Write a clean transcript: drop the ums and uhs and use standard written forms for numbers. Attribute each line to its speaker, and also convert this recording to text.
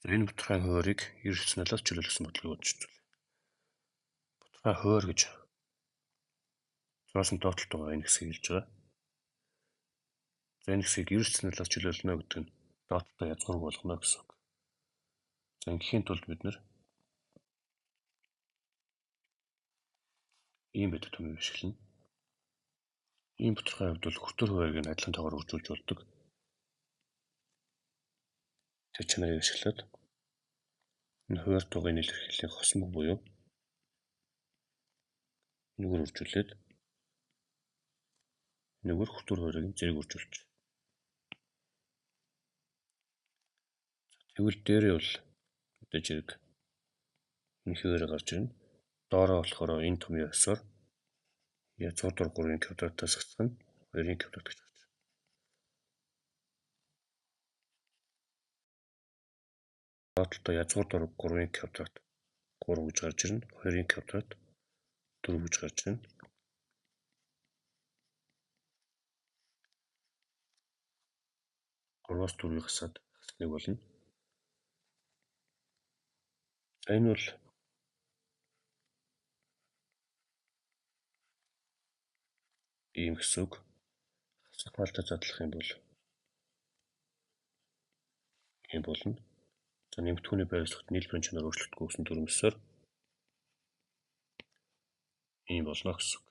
Speaker 1: За энэ бутугай хуваарийг эрс налаас чөлөөлсөн бодлого үзүүлж. Бутугай хуваар гэж зурсан доотлолт байгаа энэ хэсгийг хэлж байгаа. За энэ хэсгийг эрс налаас чөлөөлнө гэдэг нь доотлолтоо язгуург болгоно гэсэн үг. За ингэхийн тулд бид нэр ийм байдаг томьёо ашиглана. Ийм бутугай хувьд бол хүртэр хуваарийг нь адилхан тоогоор хөгжүүлж болдог. Тэр чанарыг ашиглаад энэ хуваар тугын илэрхийллийн хосмог буюу энэгээр үржүүлээд энэгээр хүртэр хуваарийг зэрэг үржүүлж. Тэгвэл дээрээ бол одоо зэрэг энэ хуваар гарч ирнэ. Доороо болохоор энэ томьёо ёсоор язгуур 3 квадратаас хасах нь 2 квадрат гэж гарч ирнэ. Доотлолтоо язгуур 3 квадрат 3 гэж гарч ирнэ. 2 квадрат 4 гэж гарч ирнэ. Гурваас 4-ийг хасаад нэг болно. За энэ бол ийм гэсэн үг. Хасах малтай задлах юм бол ийм болно. За нэмэгдэхүүний байрлалд нийлбэрийн чанар өөрчлөгдөхгүй гэсэн дүрмсээр ийм болно гэсэн үг.